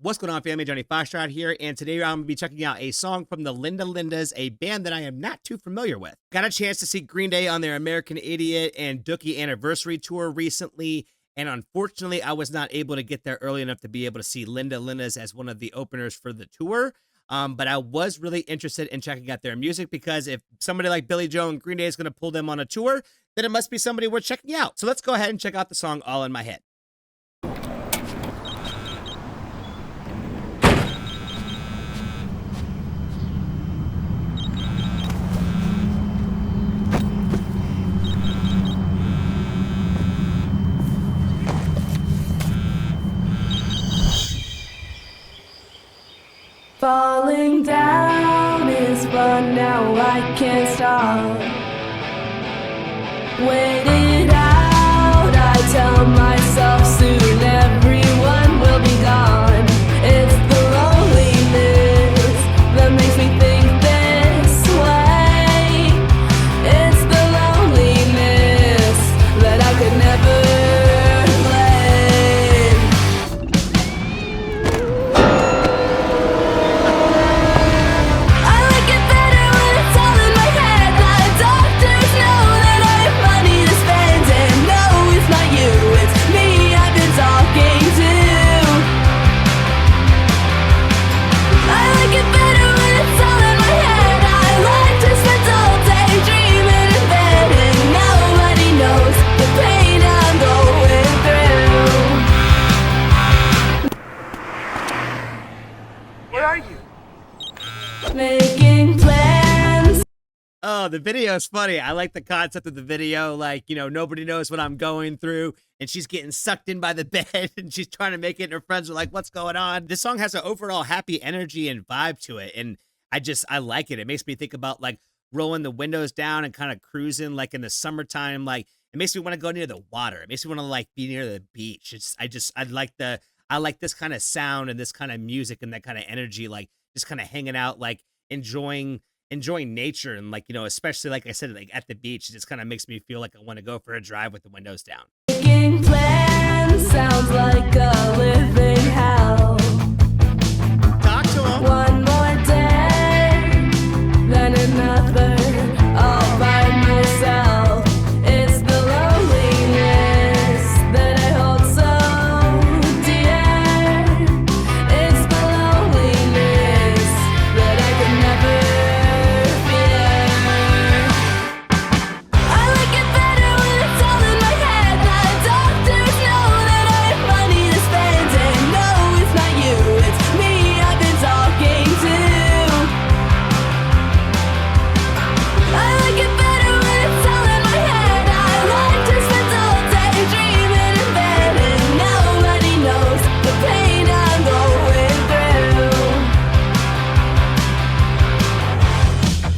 What's going on, family? Johnny Foxtrot here, and today I'm going to be checking out a song from the Linda Lindas, a band that I am not too familiar with. Got a chance to see Green Day on their American Idiot and Dookie Anniversary Tour recently, and unfortunately, I was not able to get there early enough to be able to see Linda Lindas as one of the openers for the tour. But I was really interested in checking out their music because if somebody like Billy Joe and Green Day is going to pull them on a tour, then it must be somebody worth checking out. So let's go ahead and check out the song All in My Head. Falling down is fun, now I can't stop. Wait it out, I tell myself soon everyone will be gone. It's the loneliness that makes me think this way. It's the loneliness that I could never making plans. Oh, the video is funny. I like the concept of the video. Like, you know, nobody knows what I'm going through, and she's getting sucked in by the bed, and she's trying to make it, and her friends are like, what's going on? This song has an overall happy energy and vibe to it, and I like it. It makes me think about, like, rolling the windows down and kind of cruising, like, in the summertime. Like, it makes me want to go near the water. It makes me want to, like, be near the beach. I like this kind of sound and this kind of music and that kind of energy, like, just kind of hanging out, like, enjoying nature, and, like, you know, especially, like I said, like at the beach, it just kind of makes me feel like I want to go for a drive with the windows down. Making plans sounds like a living hell. Talk to him. One more day, then another, all by myself. It's the loneliness that I hold so dear. It's the loneliness that I could never fear. I like it better when it's all in my head. The doctors know that I have money to spend, and no, it's not you, it's me I've been talking to. I like it better when it's all in my head. I like to spend all day dreaming in bed, and nobody knows the pain I'm going through.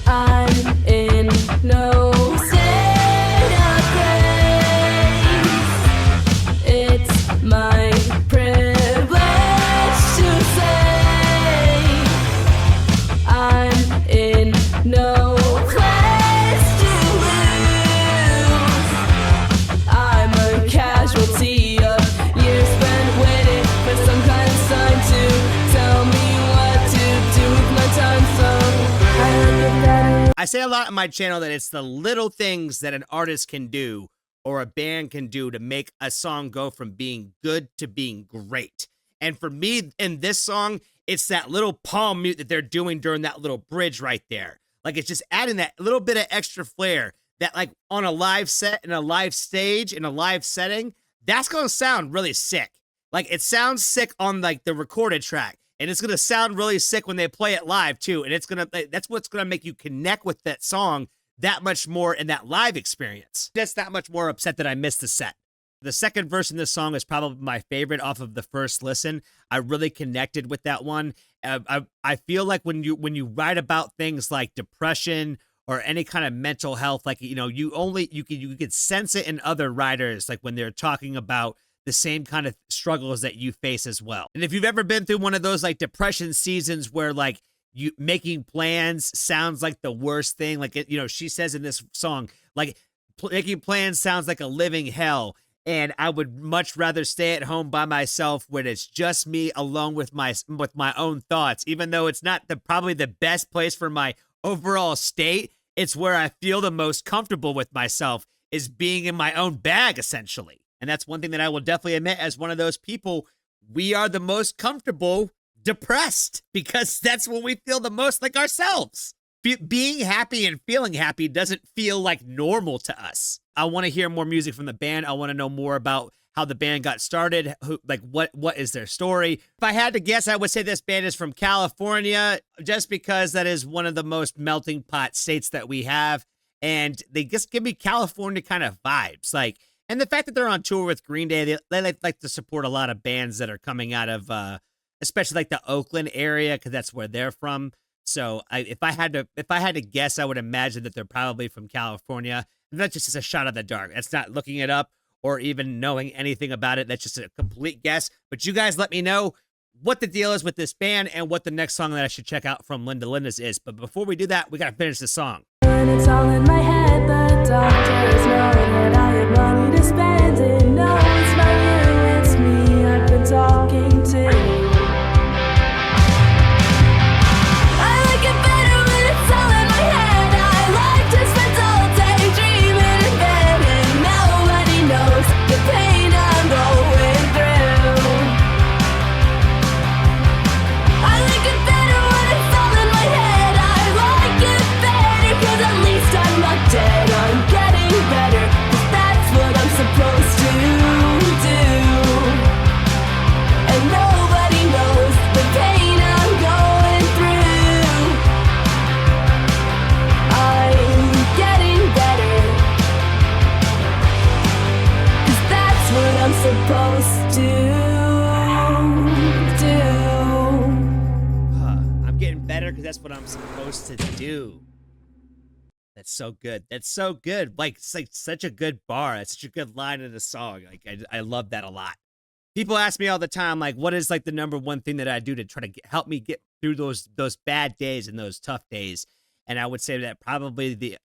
I'm in no state of grace. It's my privilege to say I'm in no place to lose. I'm a casualty of years spent waiting for some kind of sign to tell me what to do with my time. So I look at that. I say a lot on my channel that it's the little things that an artist can do or a band can do to make a song go from being good to being great. And for me, in this song, it's that little palm mute that they're doing during that little bridge right there. Like, it's just adding that little bit of extra flair that, like, on a live set, in a live stage, in a live setting, that's going to sound really sick. Like, it sounds sick on, like, the recorded track, and it's going to sound really sick when they play it live too. And it's going to, that's what's going to make you connect with that song that much more in that live experience. That's that much more upset that I missed the set. The second verse in this song is probably my favorite off of the first listen. I really connected with that one. I feel like when you write about things like depression or any kind of mental health, like, you know, you could sense it in other writers, like when they're talking about the same kind of struggles that you face as well. And if you've ever been through one of those like depression seasons where like you making plans sounds like the worst thing, like, you know, she says in this song, like making plans sounds like a living hell. And I would much rather stay at home by myself when it's just me alone with my own thoughts, even though it's not probably the best place for my overall state. It's where I feel the most comfortable with myself, is being in my own bag, essentially. And that's one thing that I will definitely admit, as one of those people, we are the most comfortable depressed, because that's when we feel the most like ourselves. Being happy and feeling happy doesn't feel like normal to us. I want to hear more music from the band. I want to know more about how the band got started. What is their story? If I had to guess, I would say this band is from California, just because that is one of the most melting pot states that we have. And they just give me California kind of vibes. And the fact that they're on tour with Green Day, they like to support a lot of bands that are coming out of, especially like the Oakland area, because that's where they're from. So if I had to guess, I would imagine that they're probably from California. And that's just a shot of the dark. That's not looking it up or even knowing anything about it. That's just a complete guess. But you guys let me know what the deal is with this band and what the next song that I should check out from Linda Linda's is. But before we do that, we got to finish the song. When it's all in my head, the doctors know that I have money to spend. And no, it's not you, it's me I've been talking to. I like it better when it's all in my head. I like to spend all day dreaming in bed, and nobody knows the pain I'm going through. I like it better when it's all in my head. I like it better, 'cause at least I'm not dead. I'm getting better, 'cause that's what I'm supposed to do. And nobody knows the pain I'm going through. I'm getting better, 'cause that's what I'm supposed to do. I'm getting better because that's what I'm supposed to do. That's so good. That's so good. It's like such a good bar. It's such a good line in the song. I love that a lot. People ask me all the time, what is the number one thing that I do to try to help me get through those bad days and those tough days? And I would say that probably the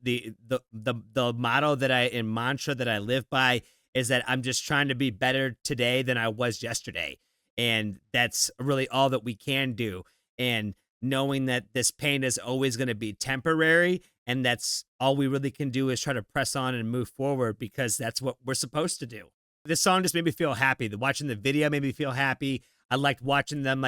motto and mantra that I live by is that I'm just trying to be better today than I was yesterday. And that's really all that we can do. And knowing that this pain is always going to be temporary, and that's all we really can do is try to press on and move forward, because that's what we're supposed to do. This song just made me feel happy. Watching the video made me feel happy. I liked watching them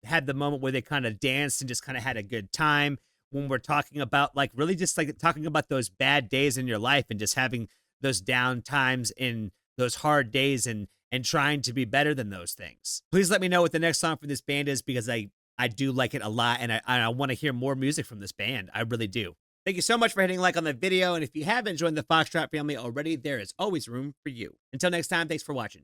had the moment where they kind of danced and just kind of had a good time. When we're talking about really just talking about those bad days in your life and just having those down times and those hard days and trying to be better than those things. Please let me know what the next song for this band is, because I do like it a lot, and I want to hear more music from this band. I really do. Thank you so much for hitting like on the video, and if you haven't joined the Foxtrot family already, there is always room for you. Until next time, thanks for watching.